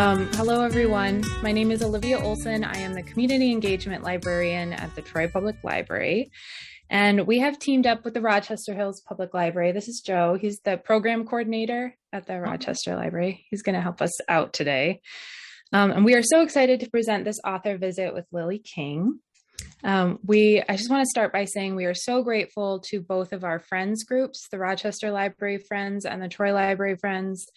Hello, everyone. My name is Olivia Olson. I am the Community Engagement Librarian at the Troy Public Library. And we have teamed up with the Rochester Hills Public Library. This is Joe. He's the program coordinator at the Rochester Library. He's going to help us out today. And we are so excited to present this author visit with Lilly King. I just want to start by saying we are so grateful to both of our friends groups, the Rochester Library Friends and the Troy Library Friends.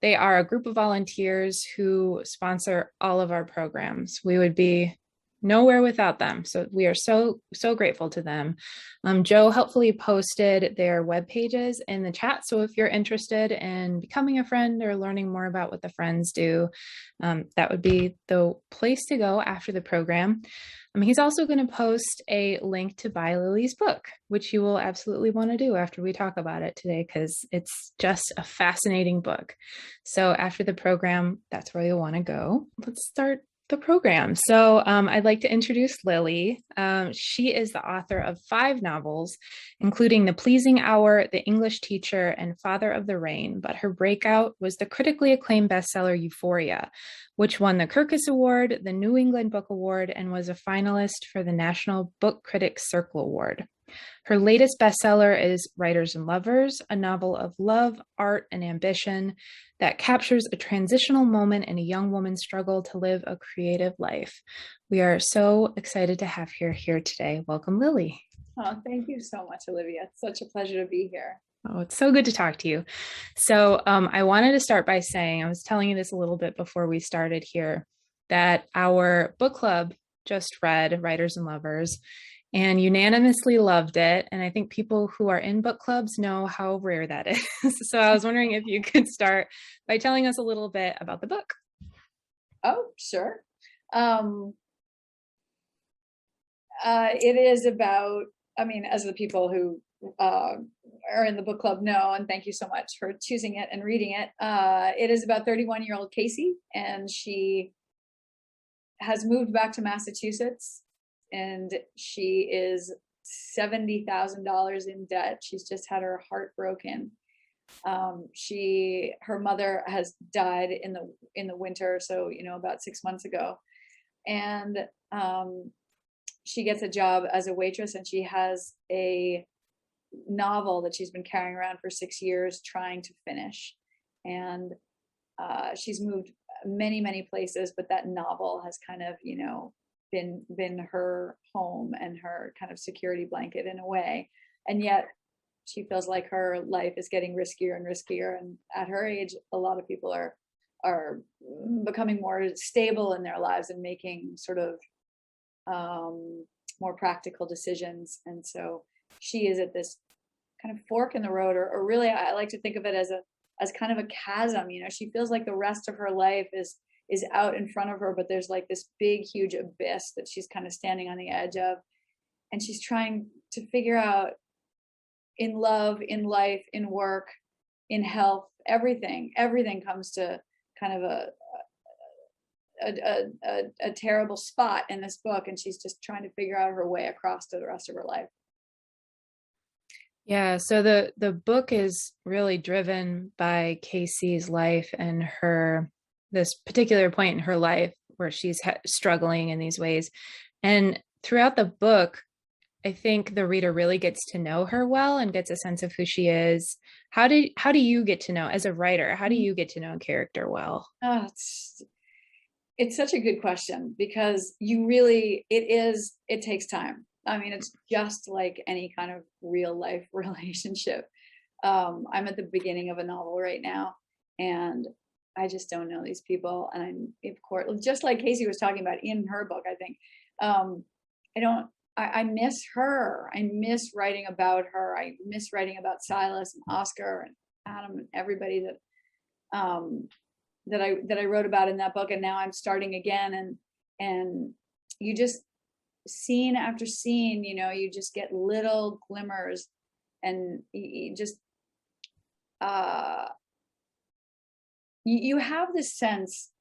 They are a group of volunteers who sponsor all of our programs. We would be nowhere without them. So we are so grateful to them. Joe helpfully posted their web pages in the chat. So if you're interested in becoming a friend or learning more about what the friends do, that would be the place to go after the program. He's also going to post a link to buy Lilly's book, which you will absolutely want to do after we talk about it today, because it's just a fascinating book. So after the program, that's where you'll want to go. Let's start the program. So I'd like to introduce Lilly. She is the author of 5 novels, including The Pleasing Hour, The English Teacher, and Father of the Rain. But her breakout was the critically acclaimed bestseller Euphoria, which won the Kirkus Award, the New England Book Award, and was a finalist for the National Book Critics Circle Award. Her latest bestseller is Writers and Lovers, a novel of love, art, and ambition that captures a transitional moment in a young woman's struggle to live a creative life. We are so excited to have her here today. Welcome, Lilly. Oh, thank you so much, Olivia. It's such a pleasure to be here. Oh, it's so good to talk to you. So I wanted to start by saying, I was telling you this a little bit before we started here, that our book club just read Writers and Lovers and unanimously loved it. And I think people who are in book clubs know how rare that is. So I was wondering if you could start by telling us a little bit about the book. Oh, sure. It is about, as the people who are in the book club know, and thank you so much for choosing it and reading it. It is about 31-year-old Casey, and she has moved back to Massachusetts, and she is $70,000 in debt. She's just had her heart broken. Her mother has died in the winter, so about 6 months ago, and she gets a job as a waitress, and she has a novel that she's been carrying around for 6 years trying to finish. And she's moved many places, but that novel has kind of been her home and her kind of security blanket in a way. And yet she feels like her life is getting riskier and riskier, and at her age a lot of people are becoming more stable in their lives and making sort of more practical decisions. And so she is at this kind of fork in the road, or really I like to think of it as kind of a chasm. She feels like the rest of her life is out in front of her, but there's like this big huge abyss that she's kind of standing on the edge of, and she's trying to figure out, in love, in life, in work, in health, everything comes to kind of a terrible spot in this book, and she's just trying to figure out her way across to the rest of her life. Yeah, so the book is really driven by Casey's life and this particular point in her life where she's struggling in these ways. And throughout the book, I think the reader really gets to know her well and gets a sense of who she is. How do you get to know, as a writer, how do you get to know a character well? Oh, it's such a good question, because it takes time. It's just like any kind of real life relationship. I'm at the beginning of a novel right now, and I just don't know these people. And of course, just like Casey was talking about in her book, I think, I miss her. I miss writing about her. I miss writing about Silas and Oscar and Adam and everybody that I wrote about in that book. And now I'm starting again, and you just, scene after scene, you just get little glimmers, and you just you have this sense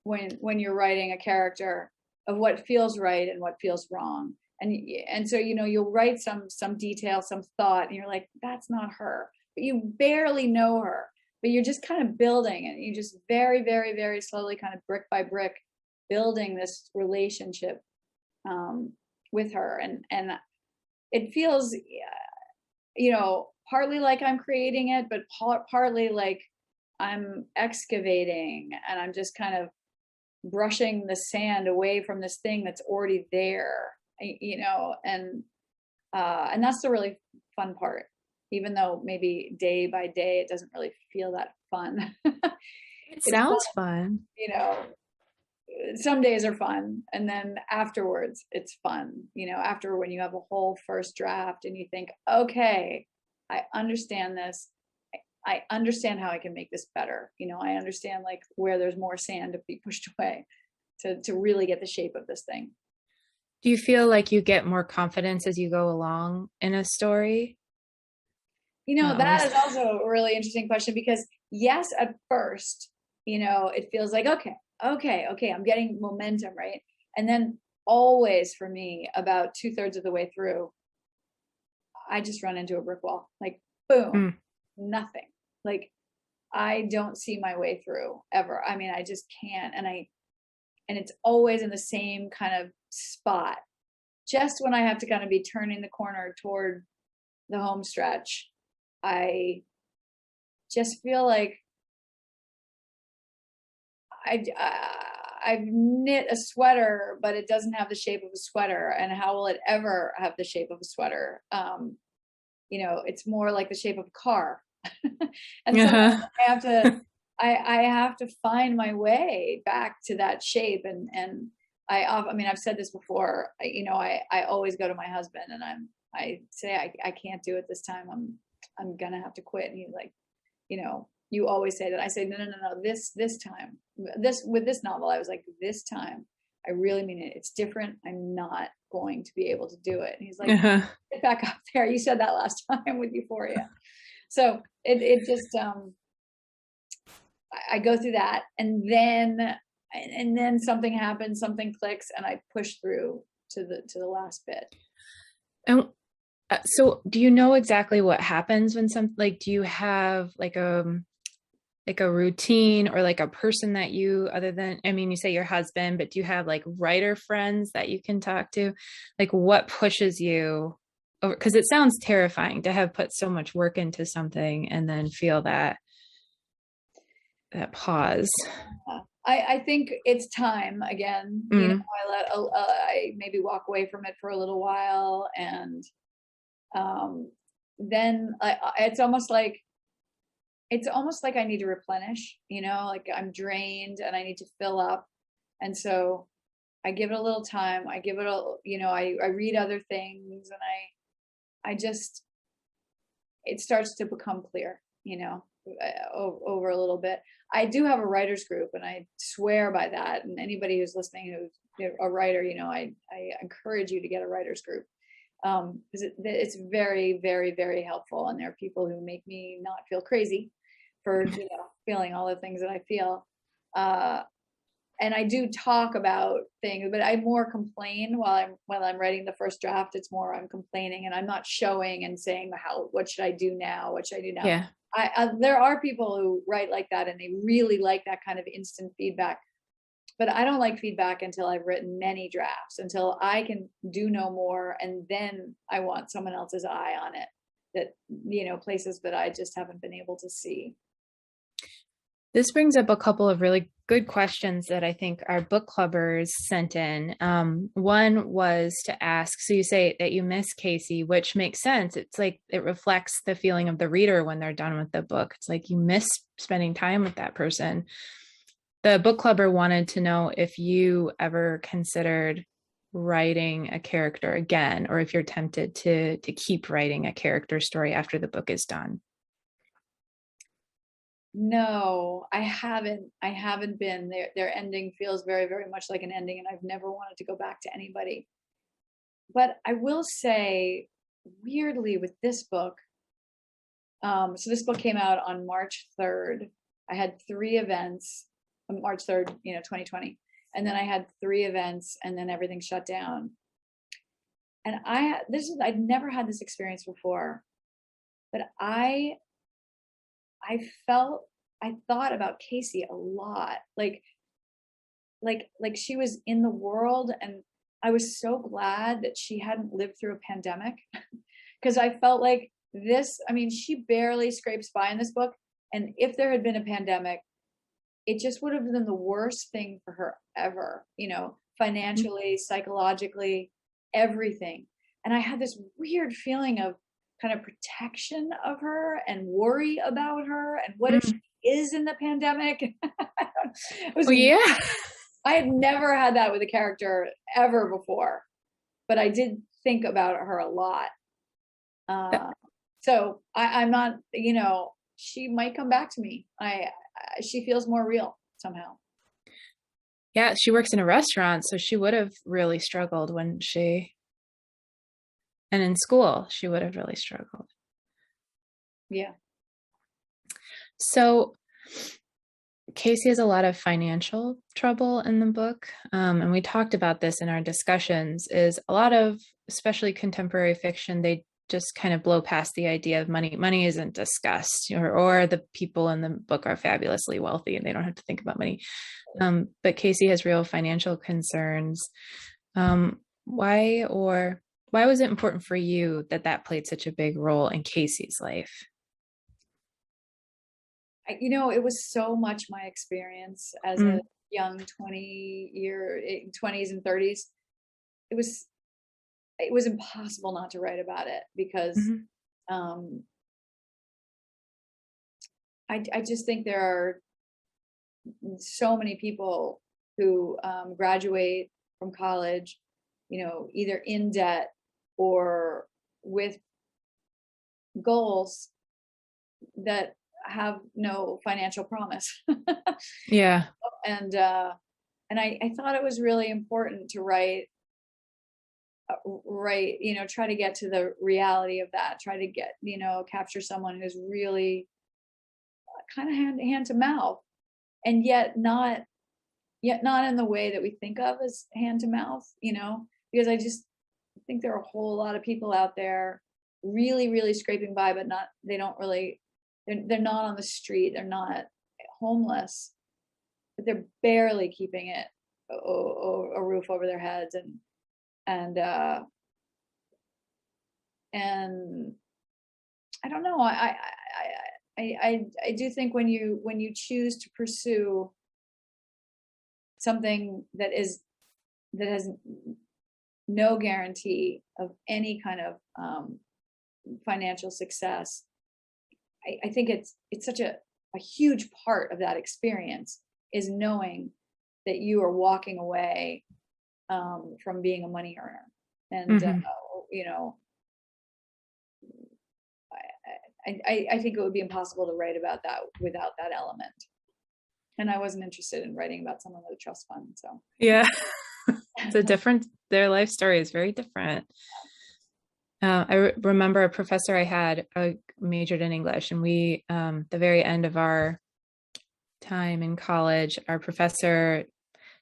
when you're writing a character of what feels right and what feels wrong. And so you'll write some detail, some thought, and you're like, that's not her, but you barely know her. but you're just kind of building, and you just very, very, very slowly, kind of brick by brick, building this relationship with her. And it feels, partly like I'm creating it, but partly like I'm excavating, and I'm just kind of brushing the sand away from this thing that's already there, and that's the really fun part, even though maybe day by day it doesn't really feel that fun. It sounds fun. Some days are fun, and then afterwards it's fun, after, when you have a whole first draft and you think, okay, I understand this, I understand how I can make this better, I understand like where there's more sand to be pushed away to really get the shape of this thing. Do you feel like you get more confidence as you go along in a story? That is also a really interesting question, because yes, at first, it feels like, okay, I'm getting momentum, right? And then always for me, about 2/3 of the way through, I just run into a brick wall, like boom, nothing. Like I don't see my way through ever. I mean, I just can't. And it's always in the same kind of spot. Just when I have to kind of be turning the corner toward the home stretch, I just feel like I've knit a sweater, but it doesn't have the shape of a sweater. And how will it ever have the shape of a sweater? It's more like the shape of a car. And so I have to find my way back to that shape. And I've said this before, I always go to my husband and I say, I can't do it this time. I'm going to have to quit. And he's like, you always say that. I say, no, this time, with this novel, I was like, this time, I really mean it. It's different. I'm not going to be able to do it. And he's like, get back up there. You said that last time with Euphoria. So it just, I go through that, and then something happens, something clicks, and I push through to the last bit. And so do you know exactly what happens when do you have like a routine or like a person that you, other than, you say your husband, but do you have like writer friends that you can talk to? Like what pushes you over? Because it sounds terrifying to have put so much work into something and then feel that pause. I think it's time again. I maybe walk away from it for a little while, and then it's almost like I need to replenish, like I'm drained and I need to fill up. And so I give it a little time. I give it I read other things, and it starts to become clear, over a little bit. I do have a writer's group, and I swear by that. And anybody who's listening who's a writer, I encourage you to get a writer's group. Because it's very, very, very helpful. And there are people who make me not feel crazy for feeling all the things that I feel. And I do talk about things, but I more complain while I'm writing the first draft. It's more I'm complaining, and I'm not showing and saying what should I do now? What should I do now? Yeah. There are people who write like that, and they really like that kind of instant feedback. But I don't like feedback until I've written many drafts, until I can do no more. And then I want someone else's eye on it, that, places that I just haven't been able to see. This brings up a couple of really good questions that I think our book clubbers sent in. One was to ask, so you say that you miss Casey, which makes sense. It's like it reflects the feeling of the reader when they're done with the book. It's like you miss spending time with that person. The book clubber wanted to know if you ever considered writing a character again, or if you're tempted to keep writing a character story after the book is done. No, I haven't. I haven't been. Their ending feels very, very much like an ending, and I've never wanted to go back to anybody. But I will say, weirdly, with this book, so this book came out on March 3rd. I had 3 events on March 3rd, 2020. And then I had 3 events, and then everything shut down. And I'd never had this experience before, but I felt I thought about Casey a lot, like she was in the world, and I was so glad that she hadn't lived through a pandemic because I felt like this, I mean, she barely scrapes by in this book. And if there had been a pandemic, it just would have been the worst thing for her ever, financially, psychologically, everything. And I had this weird feeling of kind of protection of her and worry about her. And what if she is in the pandemic? It was, Oh, yeah. I had never had that with a character ever before, but I did think about her a lot. So I'm not, she might come back to me. She feels more real somehow. Yeah, she works in a restaurant, so she would have really struggled and in school, she would have really struggled. Yeah. So Casey has a lot of financial trouble in the book. And we talked about this in our discussions, is a lot of, especially contemporary fiction, they just kind of blow past the idea of money. Money isn't discussed, or the people in the book are fabulously wealthy and they don't have to think about money. But Casey has real financial concerns. Why was it important for you that played such a big role in Casey's life? It was so much my experience as a young 20s and 30s. It was impossible not to write about it because I just think there are so many people who graduate from college, either in debt or with goals that have no financial promise. Yeah. And I thought it was really important to write, try to get to the reality of that, try to get, capture someone who's really kind of hand to mouth, and yet not in the way that we think of as hand to mouth, because I just think there are a whole lot of people out there really, really scraping by, but they're not on the street. They're not homeless, but they're barely keeping it a roof over their heads. And I don't know. I do think when you choose to pursue something that has no guarantee of any kind of financial success, I think it's such a huge part of that experience is knowing that you are walking away from being a money earner. And I think it would be impossible to write about that without that element. And I wasn't interested in writing about someone with a trust fund. So yeah. Their life story is very different. I remember a professor I had, majored in English, and we, the very end of our time in college, our professor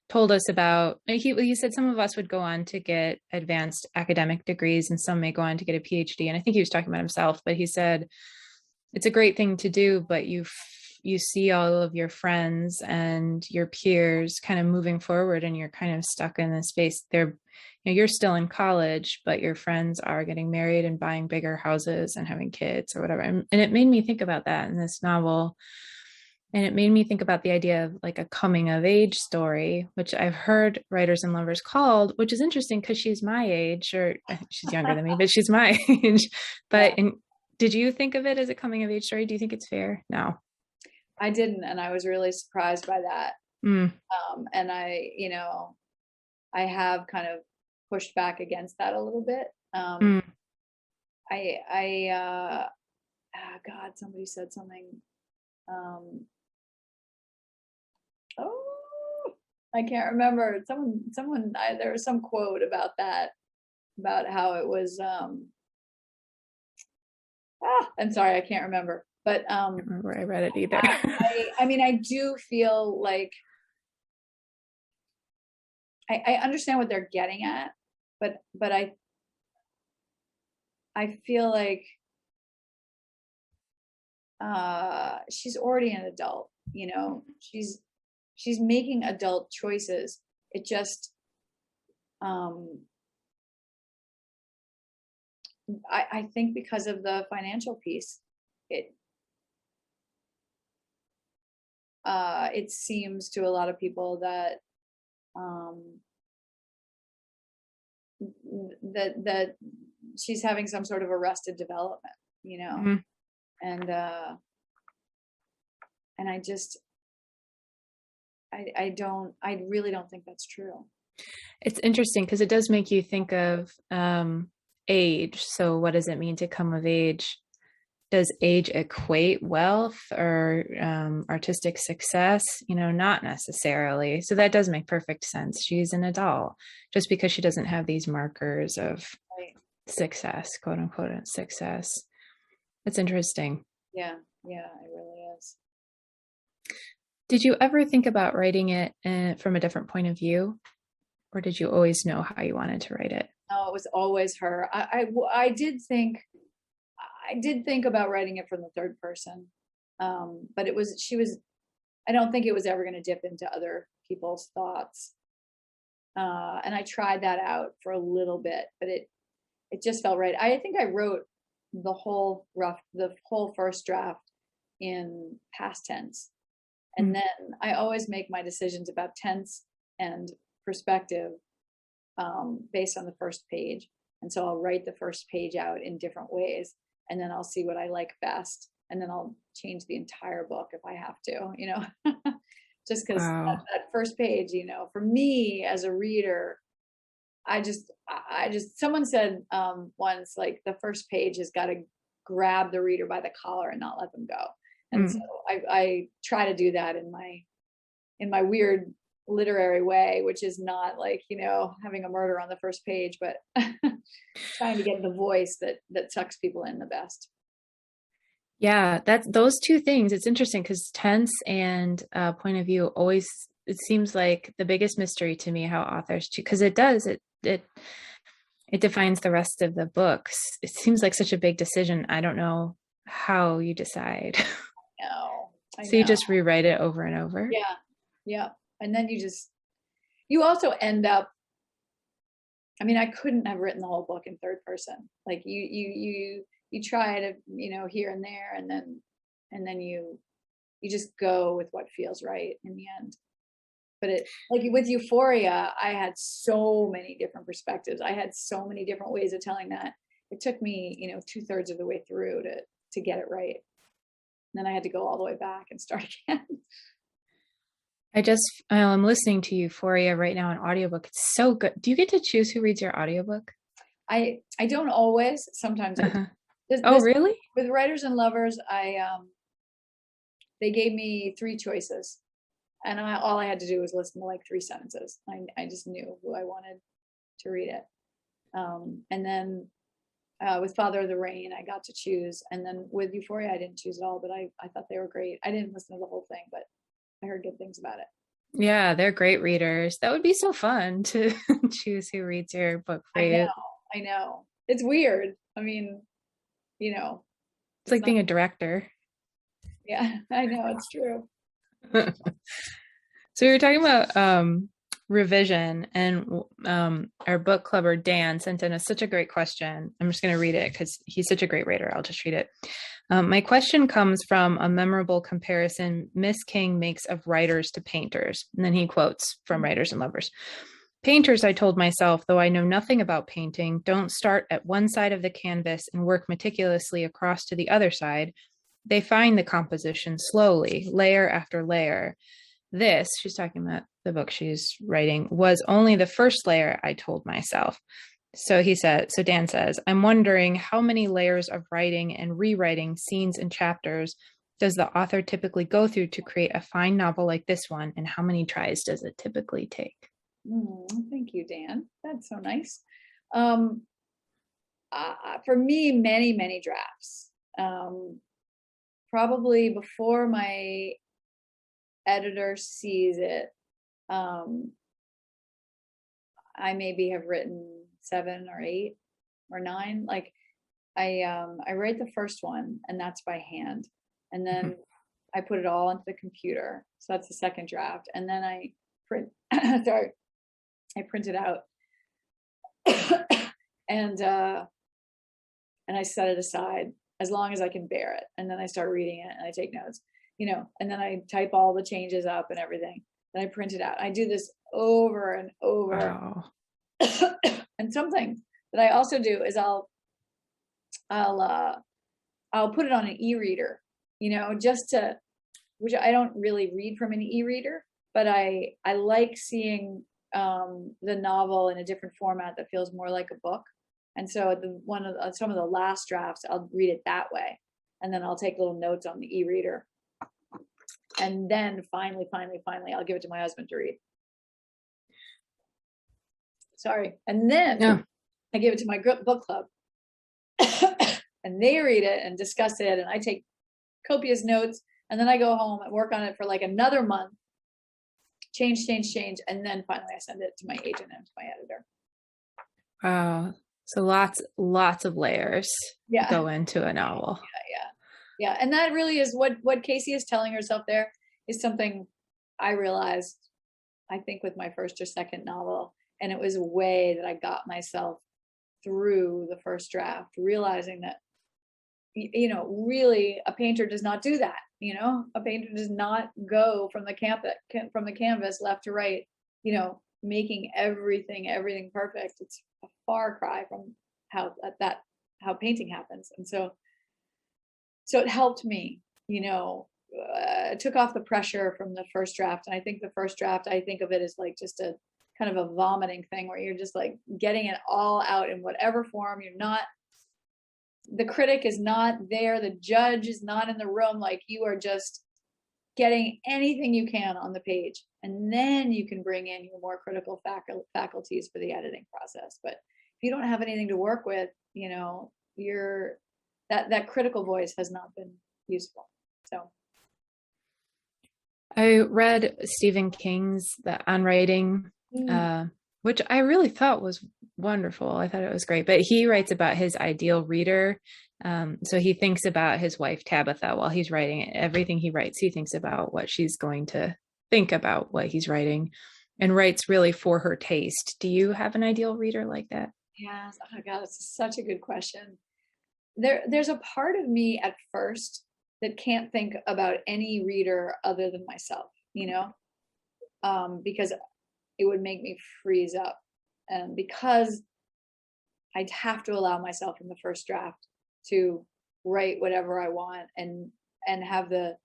told us about, he said some of us would go on to get advanced academic degrees and some may go on to get a PhD. And I think he was talking about himself, but he said, it's a great thing to do, but you see all of your friends and your peers kind of moving forward and you're kind of stuck in this space. You're still in college, but your friends are getting married and buying bigger houses and having kids or whatever. And it made me think about that in this novel. And it made me think about the idea of like a coming of age story, which I've heard Writers and Lovers called, which is interesting because she's my age, or she's younger than me, but she's my age. But did you think of it as a coming of age story? Do you think it's fair? No. I didn't. And I was really surprised by that. And I have kind of pushed back against that a little bit. God, somebody said something. I can't remember. Someone, there was some quote about that, about how it was, I'm sorry, I can't remember, but, I don't remember I read it either. I mean, I do feel like I understand what they're getting at, but I feel like she's already an adult, she's making adult choices. It just, I think because of the financial piece, it it seems to a lot of people that that she's having some sort of arrested development, Mm-hmm. and I just, I really don't think that's true. It's interesting because it does make you think of age. So what does it mean to come of age? Does age equate wealth or artistic success? Not necessarily. So that does make perfect sense. She's an adult just because she doesn't have these markers of Right. success, quote unquote, success. It's interesting. Yeah, it really is. Did you ever think about writing it from a different point of view? Or did you always know how you wanted to write it? No, it was always her. I did think about writing it from the third person, but I don't think it was ever going to dip into other people's thoughts. And I tried that out for a little bit, but it just felt right. I think I wrote the whole first draft in past tense, and then I always make my decisions about tense and perspective based on the first page. And so I'll write the first page out in different ways, and then I'll see what I like best, and then I'll change the entire book if I have to, just because Wow. that first page, for me as a reader, I just, someone said once, like, the first page has got to grab the reader by the collar and not let them go. And so I try to do that in my weird literary way, which is not like, having a murder on the first page, but trying to get the voice that sucks people in the best. Yeah, that's those two things. It's interesting because tense and point of view always, it seems like the biggest mystery to me how authors choose, because it defines the rest of the books. It seems like such a big decision. I don't know how you decide. No, I So you know. just rewrite it over and over. Yeah, yeah. And then you also end up, I mean, I couldn't have written the whole book in third person. Like you try to, here and there, and then you just go with what feels right in the end. But it, like with Euphoria, I had so many different perspectives. I had so many different ways of telling that. It took me, 2/3 of the way through to get it right. And then I had to go all the way back and start again. I'm listening to Euphoria right now on audiobook. It's so good. Do you get to choose who reads your audiobook? I don't always. Sometimes I do. Uh-huh. This, Oh, this really? with Writers and Lovers, they gave me 3 choices, and all I had to do was listen to like 3 sentences. I just knew who I wanted to read it. And then with Father of the Rain, I got to choose, and then with Euphoria, I didn't choose at all, but I thought they were great. I didn't listen to the whole thing, but I heard good things about it. Yeah, they're great readers. That would be so fun to choose who reads your book for you. I know. It's weird. I mean, It's it's like not. being a director. Yeah, I know, it's true. So we were talking about revision, and our book clubber Dan sent in such a great question. I'm just going to read it because he's such a great writer. I'll just read it. My question comes from a memorable comparison Miss King makes of writers to painters. And then he quotes from Writers and Lovers. Painters, I told myself, though I know nothing about painting, don't start at one side of the canvas and work meticulously across to the other side. They find the composition slowly, layer after layer. This, she's talking about the book she's writing, was only the first layer, I told myself. So Dan says, I'm wondering how many layers of writing and rewriting scenes and chapters does the author typically go through to create a fine novel like this one, and how many tries does it typically take? Thank you, Dan. That's so nice. For me, many, many drafts. Probably before my editor sees it, I maybe have written 7 or 8 or 9. Like I write the first one, and that's by hand. and then I put it all into the computer. So that's the second draft. And then I print, sorry, I print it out and I set it aside as long as I can bear it. And then I start reading it and I take notes, and then I type all the changes up and everything. Then I print it out. I do this over and over. Wow. And something that I also do is I'll put it on an e-reader, which I don't really read from an e-reader, but I like seeing the novel in a different format that feels more like a book. And so some of the last drafts, I'll read it that way, and then I'll take little notes on the e-reader, and then finally, I'll give it to my husband to read. Sorry, and then I give it to my book club, and they read it and discuss it, and I take copious notes, and then I go home and work on it for like another month, change, and then finally I send it to my agent and to my editor. Wow. So lots of layers go into a novel. Yeah. And that really is what Casey is telling herself there is something I realized, I think, with my first or second novel. And it was a way that I got myself through the first draft, realizing that, really a painter does not do that. A painter does not go from the canvas left to right, making everything perfect. It's a far cry from how painting happens. And so it helped me, it took off the pressure from the first draft. And I think the first draft, I think of it as like just a kind of a vomiting thing where you're just like getting it all out in whatever form. The critic is not there. The judge is not in the room. Like, you are just getting anything you can on the page. And then you can bring in your more critical faculties for the editing process. But if you don't have anything to work with, that critical voice has not been useful. So I read Stephen King's On Writing, which I really thought was wonderful. I thought it was great, but he writes about his ideal reader. So he thinks about his wife, Tabitha, while he's writing it. Everything he writes, he thinks about what she's going to think about what he's writing, and writes really for her taste. Do you have an ideal reader like that? Yes. Oh my God, it's such a good question. There's a part of me at first that can't think about any reader other than myself, because it would make me freeze up. And because I'd have to allow myself in the first draft to write whatever I want and have the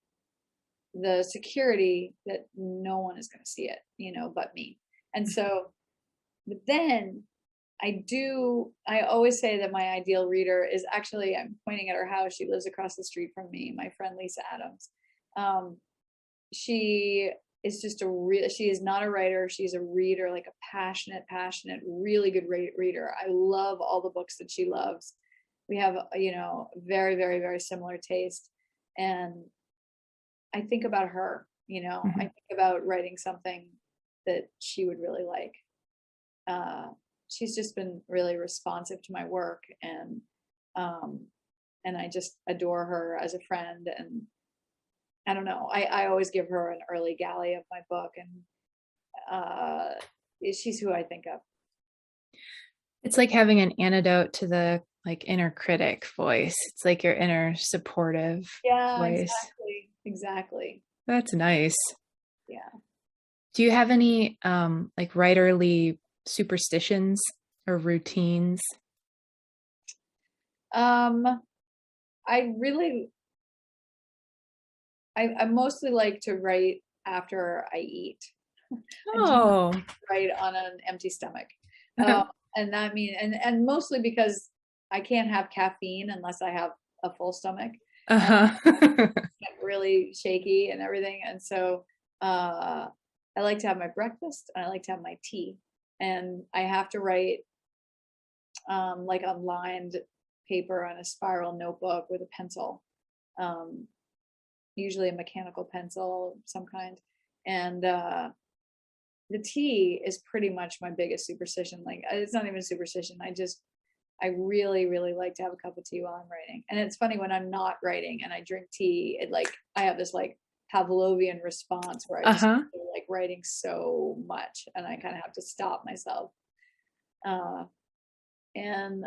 security that no one is going to see it, but me. And so, but then I always say that my ideal reader is actually, I'm pointing at her house. She lives across the street from me, my friend Lisa Adams. She is just she is not a writer. She's a reader, like a passionate, really good reader. I love all the books that she loves. We have, very, very, very similar taste. And I think about her, I think about writing something that she would really like. She's just been really responsive to my work, and I just adore her as a friend. And I don't know, I always give her an early galley of my book, and she's who I think of. It's like having an antidote to the inner critic voice. It's like your inner supportive voice. Exactly. That's nice. Yeah. Do you have any writerly superstitions or routines? I mostly like to write after I eat. Oh. Write on an empty stomach. And that and mostly because I can't have caffeine unless I have a full stomach. Get really shaky and everything. And so I like to have my breakfast and I like to have my tea. And I have to write like on lined paper on a spiral notebook with a pencil, usually a mechanical pencil of some kind. And the tea is pretty much my biggest superstition. Like, it's not even a superstition. I really, really like to have a cup of tea while I'm writing. And it's funny when I'm not writing and I drink tea, it like I have this like Pavlovian response where I just Uh-huh. feel like writing so much and I kind of have to stop myself. Uh, and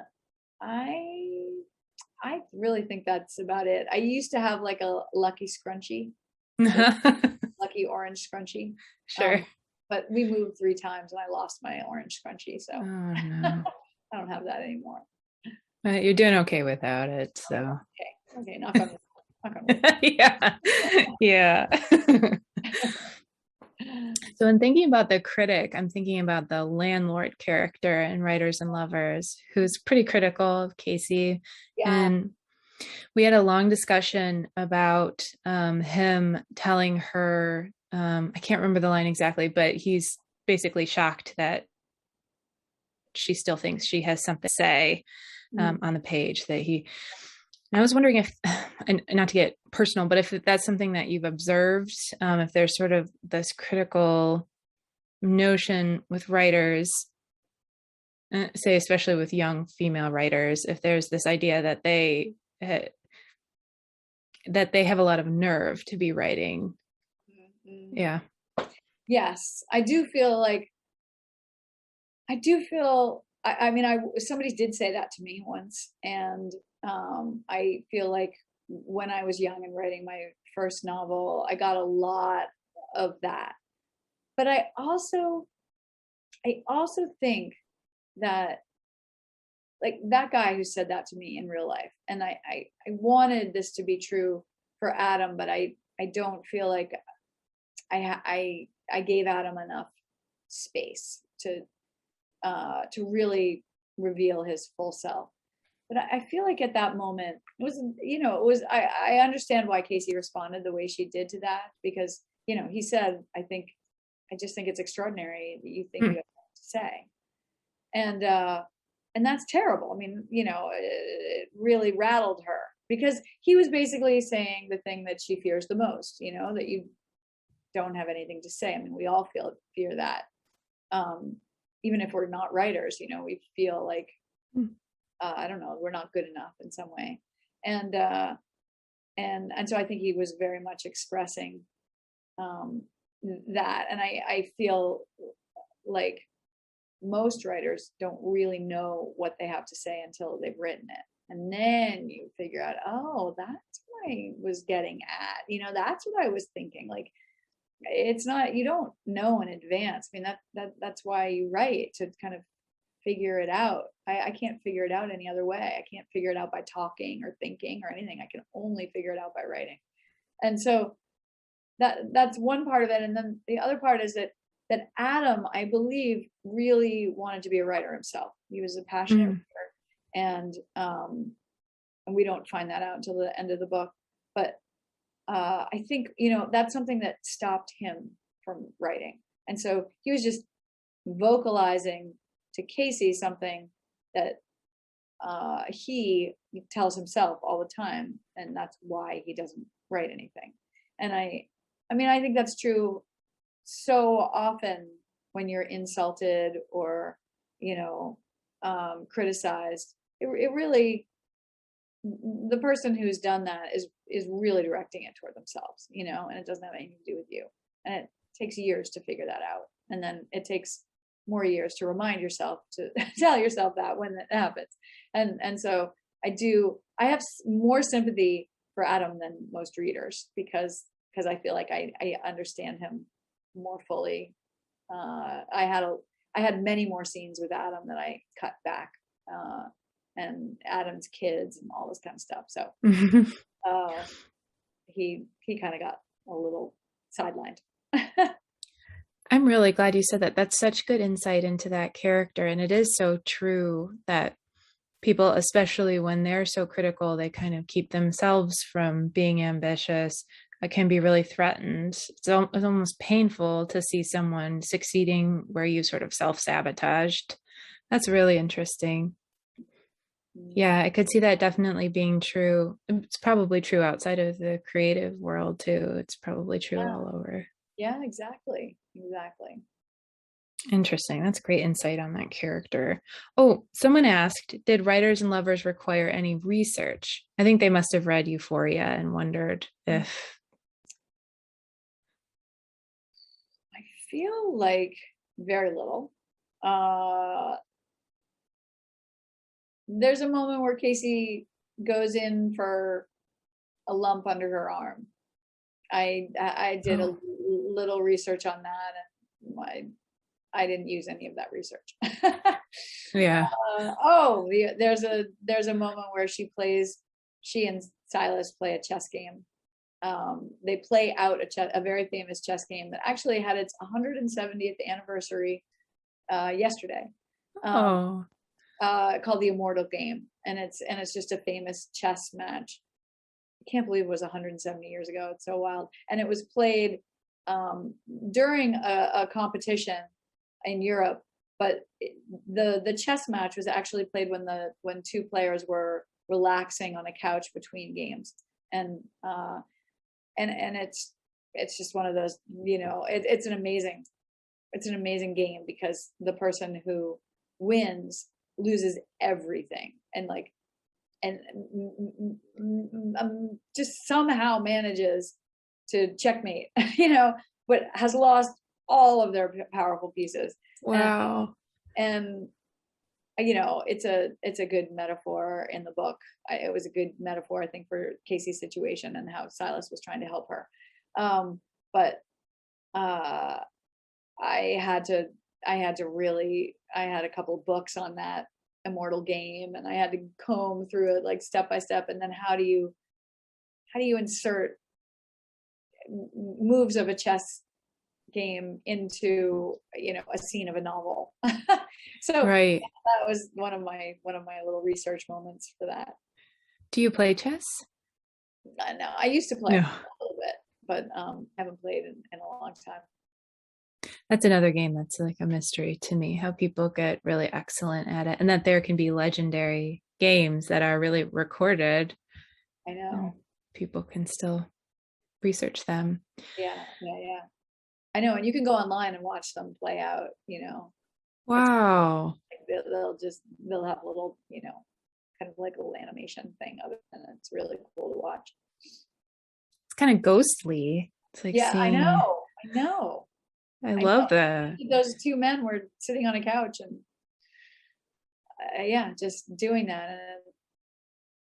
I I really think that's about it. I used to have like a lucky scrunchie, like lucky orange scrunchie. Sure. Um, but we moved 3 times and I lost my orange scrunchie, so Oh no. I don't have that anymore. But you're doing okay without it, so. Okay, okay, knock on wood. Knock on wood. Yeah. Yeah. So in thinking about the critic, I'm thinking about the landlord character in Writers and Lovers, who's pretty critical of Casey. Yeah. And we had a long discussion about him telling her, I can't remember the line exactly, but he's basically shocked that she still thinks she has something to say Mm. on the page that he. And I was wondering if, and not to get personal, but if that's something that you've observed, if there's sort of this critical notion with writers, say especially with young female writers, if there's this idea that they have a lot of nerve to be writing. Mm. Yeah. Yes, I do feel like I do feel. I mean, somebody did say that to me once, and I feel like when I was young and writing my first novel, I got a lot of that. But I also think that like that guy who said that to me in real life, and I wanted this to be true for Adam, but I don't feel like I gave Adam enough space to really reveal his full self. But I feel like at that moment it was, it was, I understand why Casey responded the way she did to that, because, he said, I just think it's extraordinary that you think you Mm. have to say. And, and that's terrible. I mean, it really rattled her because he was basically saying the thing that she fears the most, that you don't have anything to say. I mean, we all fear that. Even if we're not writers, we feel like, Mm. I don't know, we're not good enough in some way. And, and so I think he was very much expressing, um, that. And I feel like most writers don't really know what they have to say until they've written it. And then you figure out, oh, that's what I was getting at. That's what I was thinking. Like, it's not, you don't know in advance. I mean, that's why you write, to kind of figure it out. I can't figure it out any other way. I can't figure it out by talking or thinking or anything. I can only figure it out by writing. And so that's one part of it. And then the other part is that Adam, I believe, really wanted to be a writer himself. He was a passionate Mm. writer, and we don't find that out until the end of the book. But I think that's something that stopped him from writing, and so he was just vocalizing to Casey something that he tells himself all the time, and that's why he doesn't write anything. And I mean, I think that's true so often when you're insulted or criticized. It really, the person who's done that is really directing it toward themselves, and it doesn't have anything to do with you. And it takes years to figure that out, and then it takes more years to remind yourself to tell yourself that when it happens. And so I have more sympathy for Adam than most readers, because I feel like I understand him more fully. I had many more scenes with Adam that I cut back, and Adam's kids and all this kind of stuff. So uh, he kind of got a little sidelined. I'm really glad you said that. That's such good insight into that character. And it is so true that people, especially when they're so critical, they kind of keep themselves from being ambitious. It can be really threatened. It's almost painful to see someone succeeding where you sort of self-sabotaged. That's really interesting. Yeah, I could see that definitely being true. It's probably true outside of the creative world too. It's probably true Yeah, all over. yeah, exactly. Interesting. That's great insight on that character. Oh, someone asked, did writers and lovers require any research? I think they must have read Euphoria and wondered if. I feel like very little. Uh, there's a moment where Casey goes in for a lump under her arm. I did a little research on that, and I didn't use any of that research. Yeah. There's a moment where she and Silas play a chess game. They play out a very famous chess game that actually had its 170th anniversary yesterday. Oh. Called the Immortal Game, and it's just a famous chess match. I can't believe it was 170 years ago. It's so wild, and it was played during a competition in Europe. But the chess match was actually played when two players were relaxing on a couch between games, and it's just one of those, it's an amazing game because the person who wins loses everything and just somehow manages to checkmate, but has lost all of their powerful pieces. Wow. And it's a good metaphor in the book. It was a good metaphor, I think, for Casey's situation and how Silas was trying to help her. But I had a couple of books on that Immortal Game, and I had to comb through it like step by step. And then how do you insert moves of a chess game into a scene of a novel? So right. that was one of my little research moments for that. Do you play chess? No, I used to play a little bit, but haven't played in a long time. That's another game that's like a mystery to me, how people get really excellent at it, and that there can be legendary games that are really recorded. I know. People can still research them. Yeah. I know, and you can go online and watch them play out. Wow. They'll have a little, kind of like a little animation thing of it, and it's really cool to watch. It's kind of ghostly. It's like yeah, seeing... I know. I love that. Those two men were sitting on a couch and just doing that, and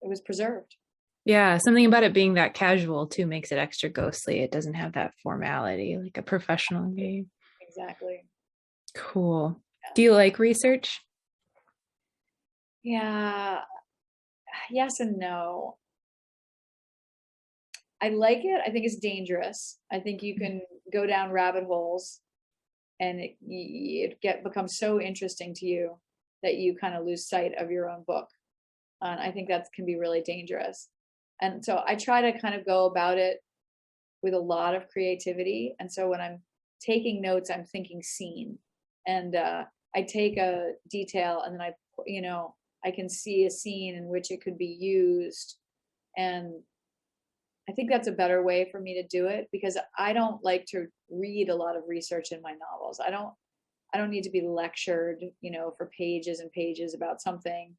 it was preserved. Yeah, something about it being that casual too makes it extra ghostly. It doesn't have that formality like a professional game. Exactly. Cool. Yeah. Do you like research? Yeah. Yes and no. I like it. I think it's dangerous. I think you can go down rabbit holes and it becomes so interesting to you that you kind of lose sight of your own book. And I think that can be really dangerous. And so I try to kind of go about it with a lot of creativity. And so when I'm taking notes, I'm thinking scene, and I take a detail and then I can see a scene in which it could be used. And I think that's a better way for me to do it, because I don't like to read a lot of research in my novels. I don't need to be lectured, for pages and pages about something.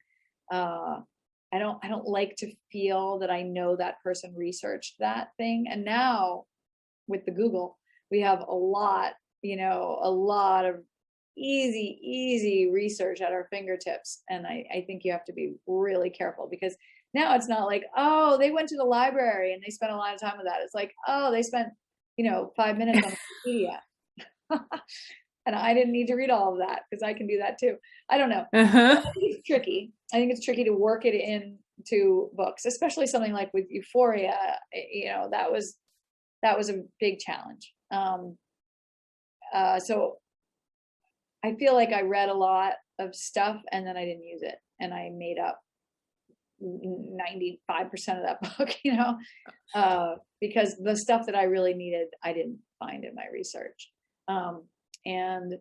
I don't like to feel that I know that person researched that thing. And now with the Google, we have a lot of easy research at our fingertips. And I think you have to be really careful, because now it's not like, oh, they went to the library and they spent a lot of time with that. It's like, oh, they spent, 5 minutes on Wikipedia. And I didn't need to read all of that, because I can do that too. I don't know. Uh-huh. I think it's tricky. I think it's tricky to work it into books, especially something like with Euphoria. That was a big challenge. So I feel like I read a lot of stuff and then I didn't use it, and I made up 95% of that book, because the stuff that I really needed, I didn't find in my research. And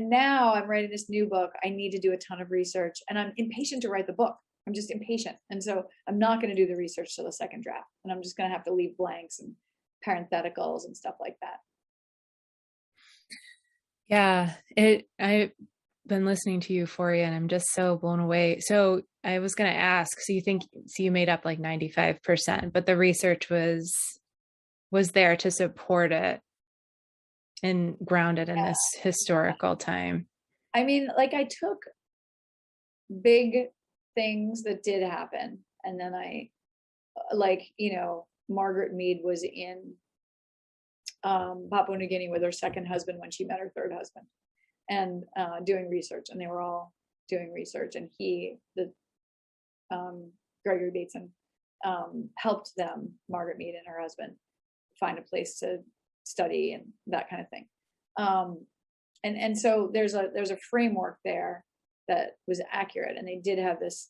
now I'm writing this new book. I need to do a ton of research, and I'm impatient to write the book. I'm just impatient. And so I'm not going to do the research till the second draft, and I'm just going to have to leave blanks and parentheticals and stuff like that. Yeah, I've been listening to Euphoria and I'm just so blown away. So I was going to ask, so you made up like 95%, but the research was there to support it and ground it in this historical time. I mean, like I took big things that did happen, and then I like, Margaret Mead was in Papua New Guinea with her second husband when she met her third husband, and doing research, and they were all doing research, and Gregory Bateson, helped them, Margaret Mead and her husband, find a place to study and that kind of thing. And so there's a framework there that was accurate, and they did have this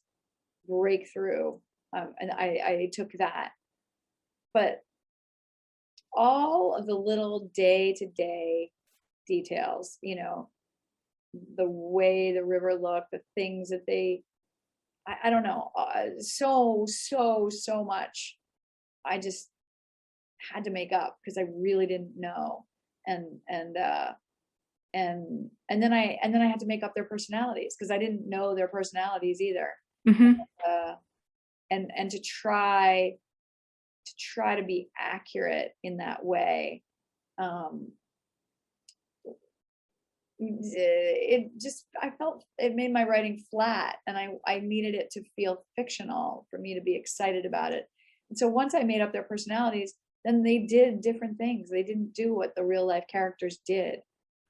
breakthrough, and I took that, but all of the little day-to-day details, the way the river looked, the things that I don't know, so much I just had to make up because I really didn't know. And then I had to make up their personalities because I didn't know their personalities either. Mm-hmm. And to try to be accurate in that way, I felt it made my writing flat, and I needed it to feel fictional for me to be excited about it. And so once I made up their personalities, then they did different things. They didn't do what the real life characters did.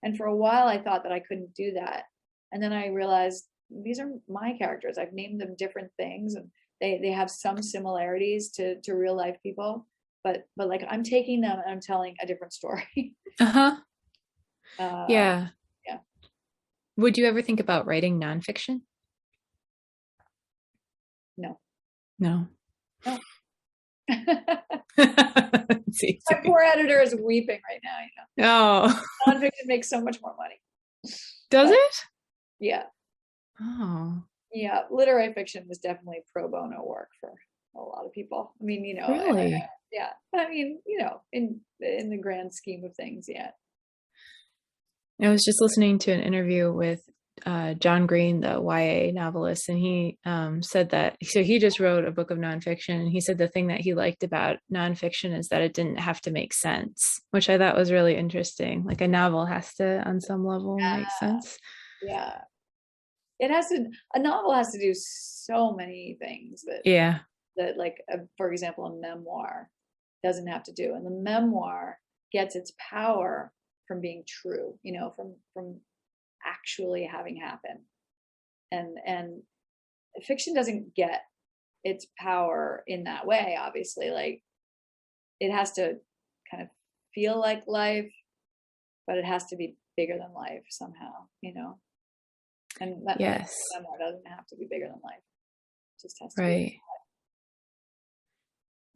And for a while I thought that I couldn't do that. And then I realized these are my characters. I've named them different things, and they have some similarities to real life people, but like I'm taking them and I'm telling a different story. Uh-huh. Yeah. Yeah. Would you ever think about writing nonfiction? No. No. No. My poor editor is weeping right now. Oh. Nonfiction makes so much more money. Does it? Yeah. Oh. Yeah, literary fiction was definitely pro bono work for a lot of people. I mean, Really? yeah. I mean, in the grand scheme of things, yeah. I was just listening to an interview with John Green, the YA novelist, and he said that, so he just wrote a book of nonfiction, and he said the thing that he liked about nonfiction is that it didn't have to make sense, which I thought was really interesting. Like a novel has to, on some level, make sense. Yeah. A novel has to do so many things that like, for example, a memoir doesn't have to do. And the memoir gets its power from being true, from actually having happened. And fiction doesn't get its power in that way, obviously. Like it has to kind of feel like life, but it has to be bigger than life somehow, and that Yes. memoir doesn't have to be bigger than life. It just has to Right. be.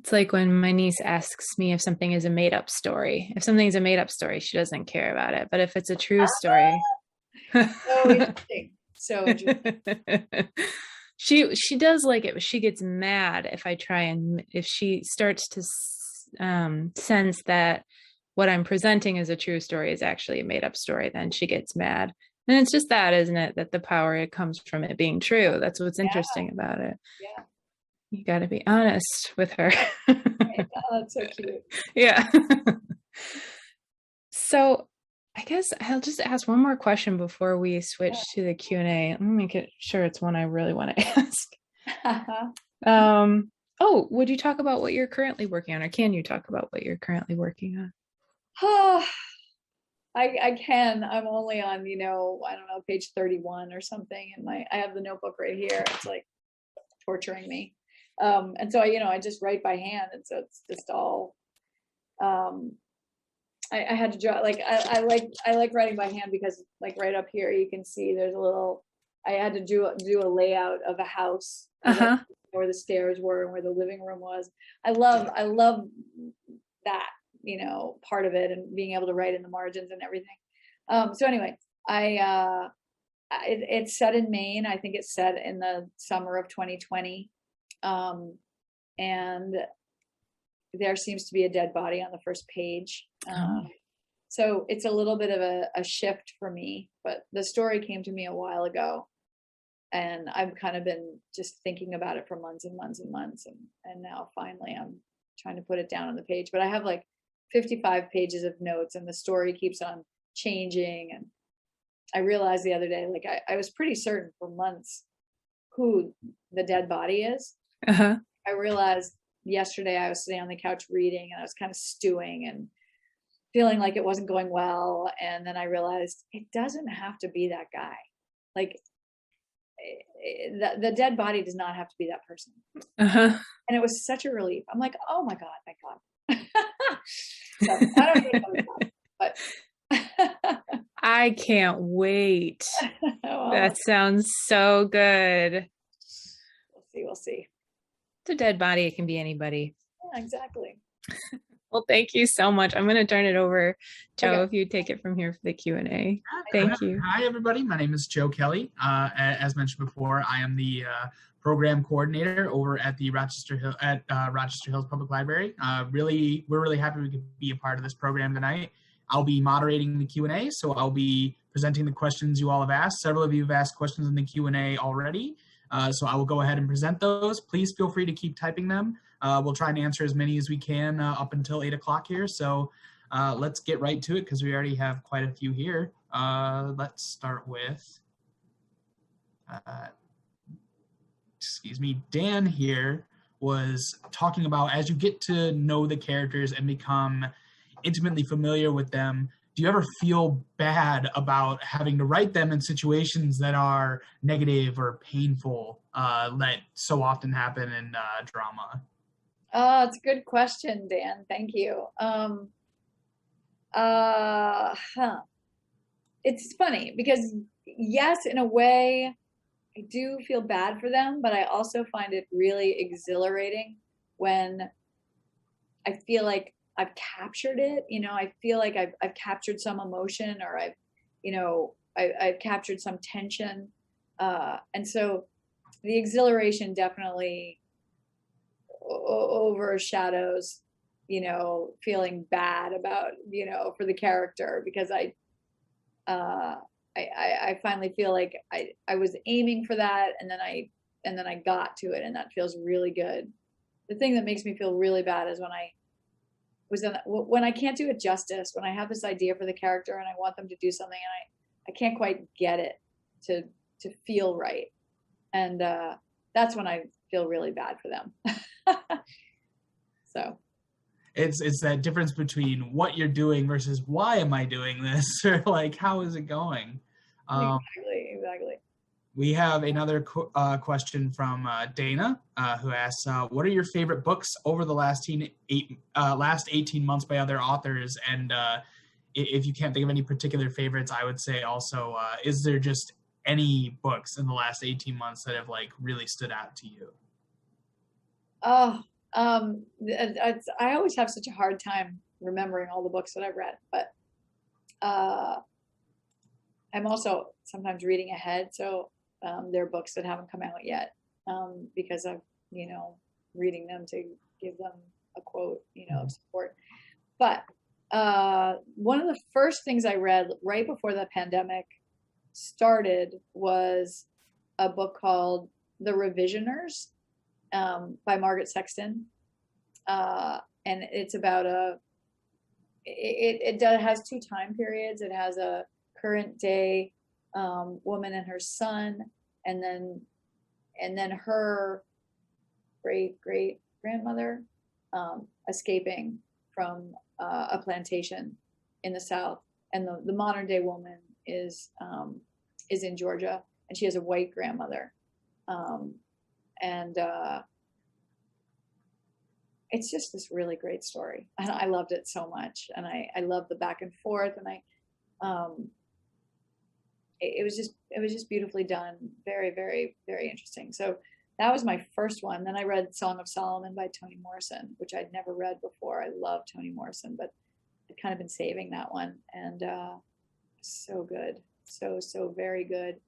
It's like when my niece asks me if something is a made up story. If something's a made up story, she doesn't care about it. But if it's a true story. So interesting. So interesting. She does like it, but she gets mad if she starts to sense that what I'm presenting as a true story is actually a made up story, then she gets mad. And it's just that, isn't it? That the power, it comes from it being true. That's what's interesting about it. Yeah. You got to be honest with her. Right. Oh, that's so cute. Yeah. So I guess I'll just ask one more question before we switch to the Q&A. Let me make sure it's one I really want to ask. Would you talk about what you're currently working on, or can you talk about what you're currently working on? I can. I'm only on, I don't know, page 31 or something. And I have the notebook right here. It's like torturing me. And so I just write by hand. And so it's just all, I had to draw, like, I like writing by hand because like right up here, you can see there's I had to do a layout of a house, where the stairs were and where the living room was. I love that, part of it, and being able to write in the margins and everything. So anyway, it's set in Maine. I think it's set in the summer of 2020. And there seems to be a dead body on the first page. So it's a little bit of a shift for me, but the story came to me a while ago, and I've kind of been just thinking about it for months and months and months. And now finally I'm trying to put it down on the page, but I have like 55 pages of notes and the story keeps on changing. And I realized the other day, like I was pretty certain for months who the dead body is. Uh-huh. I realized yesterday I was sitting on the couch reading and I was kind of stewing and feeling like it wasn't going well. And then I realized it doesn't have to be that guy. Like the dead body does not have to be that person. Uh-huh. And it was such a relief. I'm like, oh my God, thank God. So, I don't know, but I can't wait. well, That sounds so good. we'll see. It's a dead body. It can be anybody. Yeah, exactly. Well, thank you so much. I'm going to turn it over, Joe, Okay. if you take it from here for the Q&A. Thank you. Hi, everybody. My name is Joe Kelly. As mentioned before, I am the program coordinator over at the Rochester Hills Public Library. We're really happy we could be a part of this program tonight. I'll be moderating the Q&A, so I'll be presenting the questions you all have asked. Several of you have asked questions in the Q&A already, so I will go ahead and present those. Please feel free to keep typing them. We'll try and answer as many as we can up until 8 o'clock here. So let's get right to it because we already have quite a few here. Let's start with, Dan here was talking about as you get to know the characters and become intimately familiar with them, do you ever feel bad about having to write them in situations that are negative or painful that so often happen in drama? It's a good question, Dan. Thank you. It's funny because yes, in a way, I do feel bad for them, but I also find it really exhilarating when I feel like I've captured it. I feel like I've captured some emotion, or I've captured some tension, and so the exhilaration definitely overshadows feeling bad about for the character, because I finally feel like I was aiming for that, and then I got to it, and that feels really good. The thing that makes me feel really bad is when I can't do it justice, when I have this idea for the character and I want them to do something and I can't quite get it to feel right, and that's when I feel really bad for them. So it's that difference between what you're doing versus why am I doing this, or like how is it going. Exactly. We have another question from Dana, who asks, what are your favorite books over the last 18 months by other authors? And if you can't think of any particular favorites, I would say also, is there just any books in the last 18 months that have like really stood out to you? I always have such a hard time remembering all the books that I've read, but I'm also sometimes reading ahead. So there are books that haven't come out yet because I'm, reading them to give them a quote, of support. But one of the first things I read right before the pandemic started was a book called The Revisioners by Margaret Sexton. And it's about it has two time periods. It has a current day woman and her son, and then her great grandmother escaping from a plantation in the South, and the modern day woman is in Georgia, and she has a white grandmother, and it's just this really great story, and I loved it so much, and I love the back and forth, and it was just beautifully done, very, very, very interesting. So that was my first one. Then I read Song of Solomon by Toni Morrison, which I'd never read before. I love Toni Morrison, but I'd kind of been saving that one, and so good, so very good.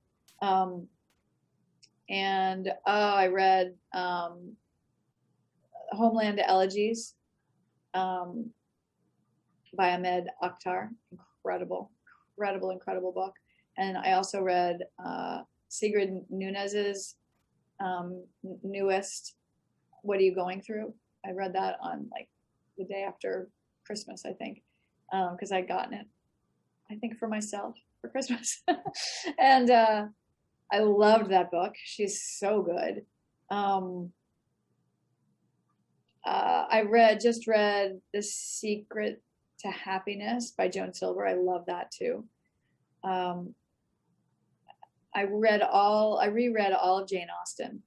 And I read Homeland Elegies, by Ahmed Akhtar. Incredible book. And I also read Sigrid Nunez's newest What Are You Going Through? I read that on like the day after Christmas, I think, because I'd gotten it, I think, for myself for Christmas. And I loved that book. She's so good. I just read The Secret to Happiness by Joan Silver. I love that too. I reread all of Jane Austen,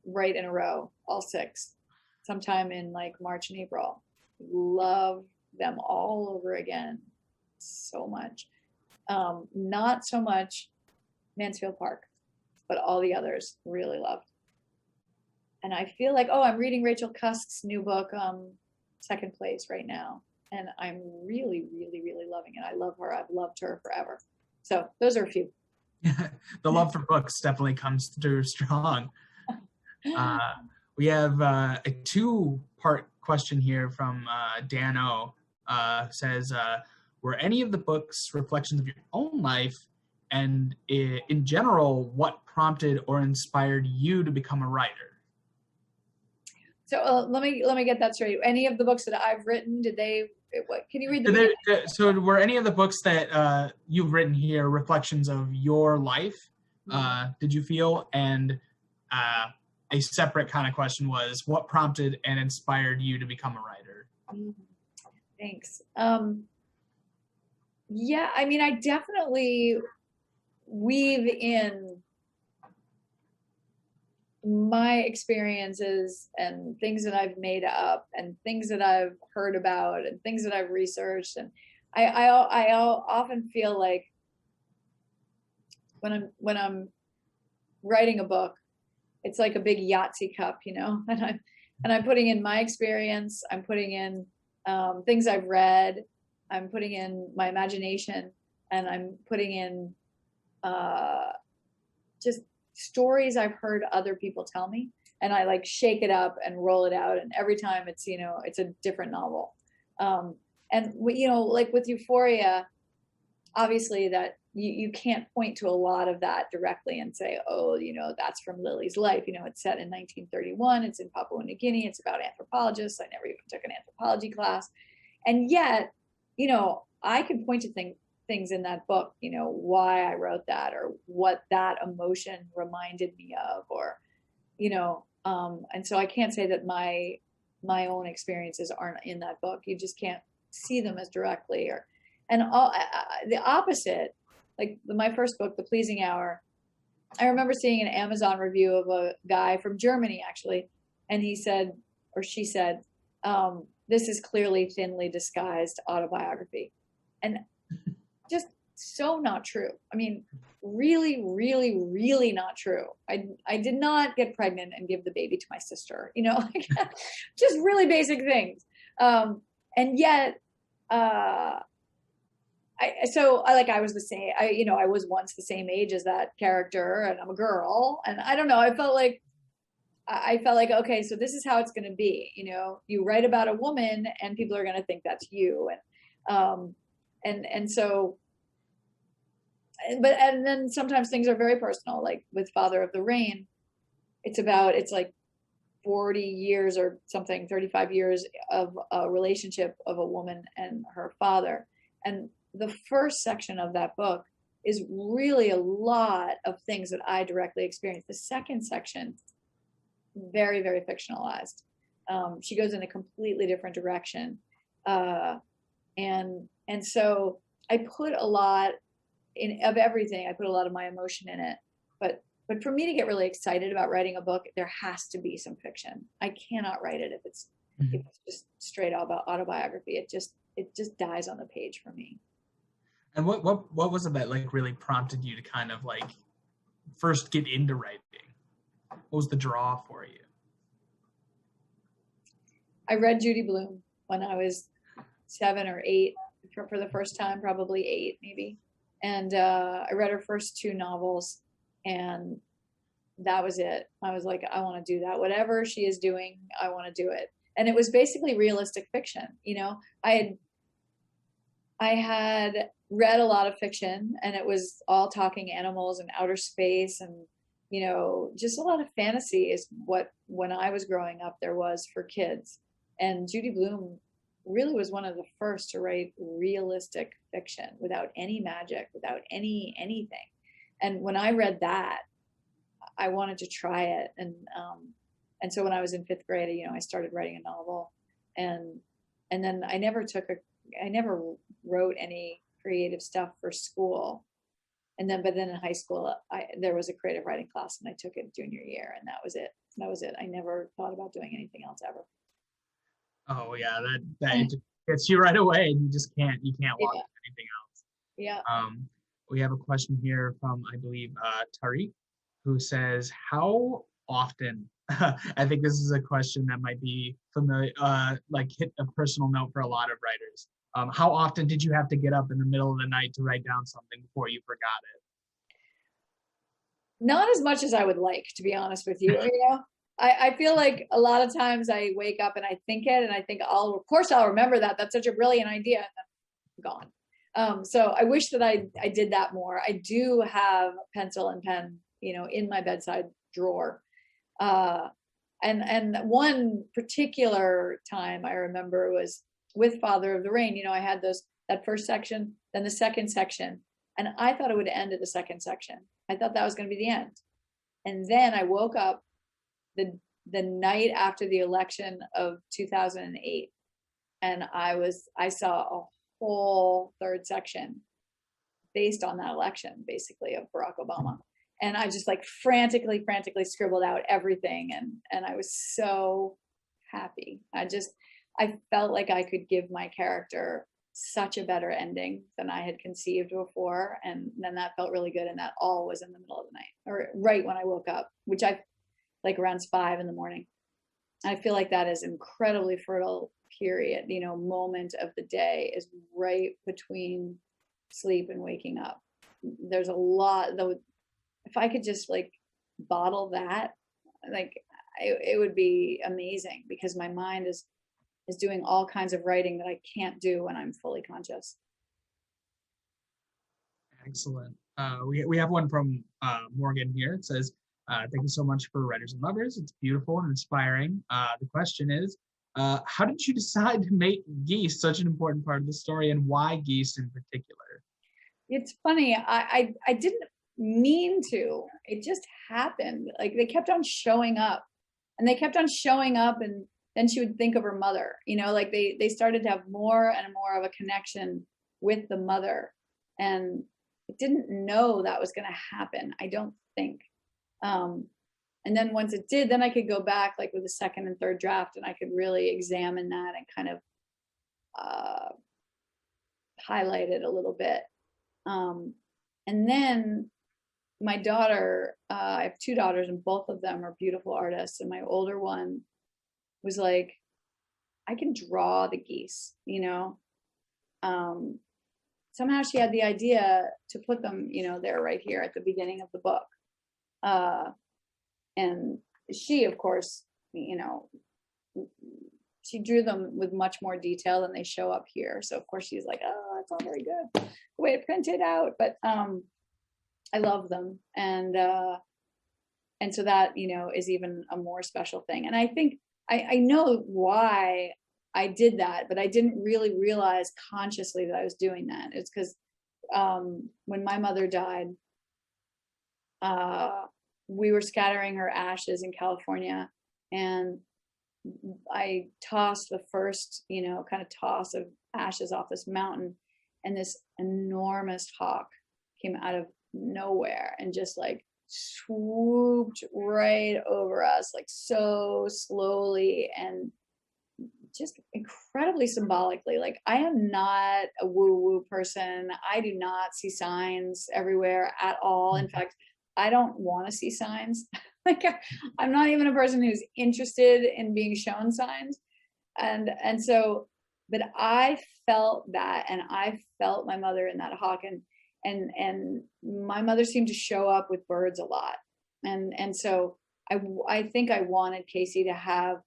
right in a row, all 6, sometime in like March and April. Love them all over again so much. Not so much Mansfield Park, but all the others really loved. And I feel like, I'm reading Rachel Cusk's new book, Second Place, right now. And I'm really, really, really loving it. I love her. I've loved her forever. So those are a few. The love for books definitely comes through strong. We have a 2-part question here from Dan O. Says, were any of the books reflections of your own life? And in general, what prompted or inspired you to become a writer? So let me get that straight. Any of the books that I've written, can you read them? So were any of the books that you've written here reflections of your life? Did you feel? And a separate kind of question was, what prompted and inspired you to become a writer? Thanks. Yeah, I mean, I definitely weave in my experiences and things that I've made up and things that I've heard about and things that I've researched. And I often feel like when I'm writing a book, it's like a big Yahtzee cup, and I'm putting in my experience. I'm putting in things I've read. I'm putting in my imagination, and I'm putting in just stories I've heard other people tell me, and I like shake it up and roll it out. And every time it's a different novel. And like with Euphoria, obviously that you can't point to a lot of that directly and say, that's from Lilly's life. It's set in 1931. It's in Papua New Guinea. It's about anthropologists. I never even took an anthropology class. And yet, I can point to things in that book, why I wrote that or what that emotion reminded me of, or, and so I can't say that my own experiences aren't in that book. You just can't see them as directly, and the opposite. Like my first book, The Pleasing Hour, I remember seeing an Amazon review of a guy from Germany, actually, and he said, or she said, this is clearly thinly disguised autobiography. And just so not true. I mean, really, really, really not true. I did not get pregnant and give the baby to my sister, just really basic things. And yet, I was the same. I was once the same age as that character, and I'm a girl, and I don't know. I felt like, okay, so this is how it's going to be. You write about a woman, and people are going to think that's you, and so. And then sometimes things are very personal, like with Father of the Rain. It's like 40 years or something, 35 years of a relationship of a woman and her father. And the first section of that book is really a lot of things that I directly experienced. The second section, very, very fictionalized. She goes in a completely different direction. And so I put a lot of everything. I put a lot of my emotion in it, but for me to get really excited about writing a book, there has to be some fiction. I cannot write it if it's just straight out about autobiography. It just dies on the page for me. And what was it that like really prompted you to kind of like first get into writing? What was the draw for you? I read Judy Blume when I was 7 or 8 for the first time, probably 8 maybe. And I read her first 2 novels, and that was it. I was like, I want to do that. Whatever she is doing, I want to do it. And it was basically realistic fiction. I I had read a lot of fiction, and it was all talking animals and outer space, and just a lot of fantasy is what, when I was growing up, there was for kids. And Judy Blume really was one of the first to write realistic fiction without any magic, without anything. And when I read that, I wanted to try it. And so when I was in fifth grade, I started writing a novel, and then I never wrote any creative stuff for school. But then in high school, there was a creative writing class, and I took it junior year, and that was it. I never thought about doing anything else ever. Oh yeah, that just gets you right away, and you can't walk Yeah. anything else. Yeah. We have a question here from, I believe, Tariq, who says, how often, I think this is a question that might be familiar, like hit a personal note for a lot of writers. How often did you have to get up in the middle of the night to write down something before you forgot it? Not as much as I would like, to be honest with you. I feel like a lot of times I wake up and I think it, and I think, of course I'll remember that. That's such a brilliant idea. And then gone. So I wish that I did that more. I do have pencil and pen, in my bedside drawer. And one particular time I remember was with Father of the Rain. I had that first section, then the second section, and I thought it would end at the second section. I thought that was going to be the end. And then I woke up the night after the election of 2008, and I saw a whole third section based on that election, basically, of Barack Obama. And I just frantically scribbled out everything, and I was so happy. I felt like I could give my character such a better ending than I had conceived before, and then that felt really good. And that all was in the middle of the night, or right when I woke up, which I around 5 a.m. I feel like that is incredibly fertile period. Moment of the day is right between sleep and waking up. There's a lot, though. If I could just bottle that, it would be amazing, because my mind is doing all kinds of writing that I can't do when I'm fully conscious. Excellent. We have one from Morgan here. It says, thank you so much for Writers and Lovers. It's beautiful and inspiring. The question is, how did you decide to make Geese such an important part of the story, and why Geese in particular? It's funny. I didn't mean to. It just happened. They kept on showing up, and then she would think of her mother. They started to have more and more of a connection with the mother, and I didn't know that was going to happen, I don't think. And then once it did, then I could go back with the second and third draft, and I could really examine that and kind of highlight it a little bit. And then my daughter, I have 2 daughters, and both of them are beautiful artists. And my older one was like, I can draw the geese, somehow she had the idea to put them, there right here at the beginning of the book. And she, of course, she drew them with much more detail than they show up here. So of course she's like, oh, that's all very good, the way it printed out. But I love them. And so that, is even a more special thing. And I think I know why I did that, but I didn't really realize consciously that I was doing that. It's because when my mother died, we were scattering her ashes in California, and I tossed the first, kind of toss of ashes off this mountain, and this enormous hawk came out of nowhere and just swooped right over us, so slowly and just incredibly symbolically. I am not a woo-woo person. I do not see signs everywhere at all. In fact, I don't want to see signs. I'm not even a person who's interested in being shown signs. And so, but I felt that, and I felt my mother in that hawk, and my mother seemed to show up with birds a lot. And so I think I wanted Casey to have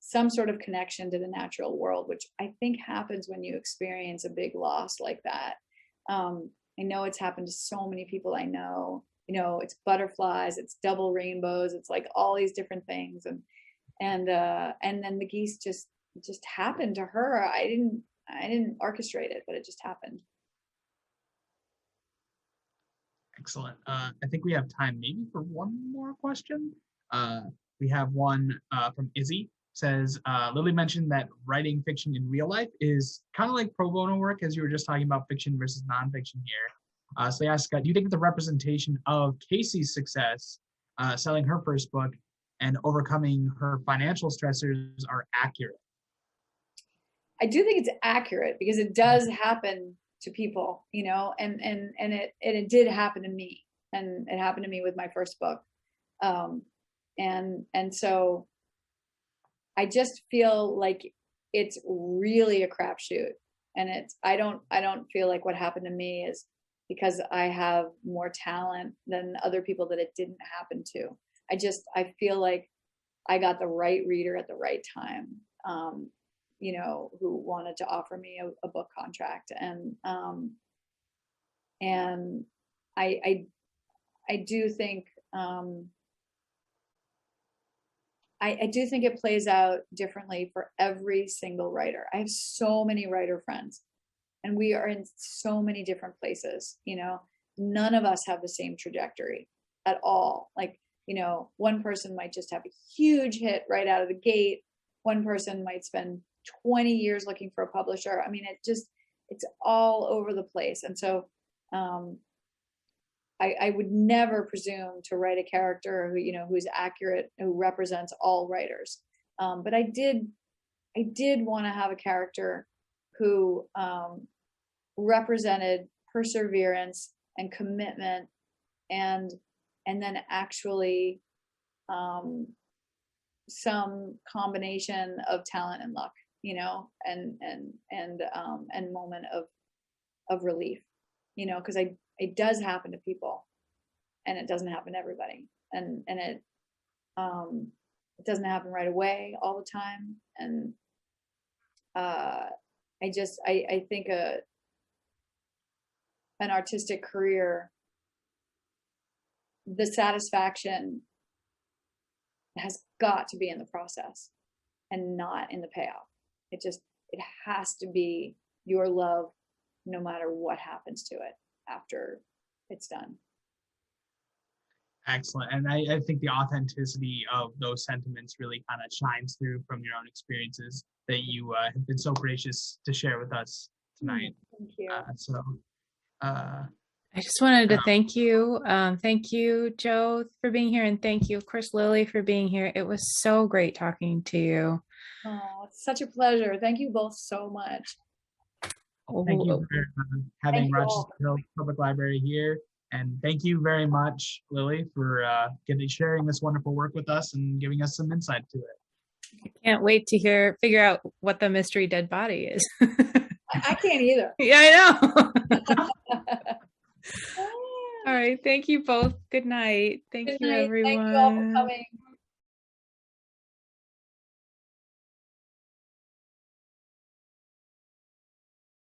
some sort of connection to the natural world, which I think happens when you experience a big loss like that. I know it's happened to so many people I know. It's butterflies, it's double rainbows, it's like all these different things, and then the geese just happened to her. I didn't orchestrate it, but it just happened. Excellent. I think we have time maybe for one more question. We have one from Izzy. Says, Lilly mentioned that writing fiction in real life is kind of like pro bono work, as you were just talking about fiction versus nonfiction here. So they ask, do you think the representation of Casey's success selling her first book and overcoming her financial stressors are accurate? I do think it's accurate because it does happen to people, and it did happen to me, and it happened to me with my first book. And so I just feel like it's really a crapshoot, and I don't feel like what happened to me is because I have more talent than other people that it didn't happen to. I feel like I got the right reader at the right time, who wanted to offer me a book contract, and I do think. I do think it plays out differently for every single writer. I have so many writer friends, and we are in so many different places. None of us have the same trajectory at all. Like, one person might just have a huge hit right out of the gate. One person might spend 20 years looking for a publisher. I mean, it's all over the place. And so, I would never presume to write a character who's accurate, who represents all writers. But I did want to have a character who represented perseverance and commitment, and then actually some combination of talent and luck, and moment of relief, because it does happen to people, and it doesn't happen to everybody, and it doesn't happen right away all the time. And I think an artistic career, the satisfaction has got to be in the process and not in the payoff. It has to be your love, no matter what happens to it after it's done. Excellent. And I think the authenticity of those sentiments really kind of shines through from your own experiences that you have been so gracious to share with us tonight. Thank you. I just wanted to thank you. Thank you, Joe, for being here. And thank you, of course, Lilly, for being here. It was so great talking to you. Oh, it's such a pleasure. Thank you both so much. Thank you for having Rochester Hills Public Library here. And thank you very much, Lilly, for sharing this wonderful work with us and giving us some insight to it. I can't wait to figure out what the mystery dead body is. I can't either. Yeah, I know. All right. Thank you both. Good night. Thank you, everyone. Thank you all for coming.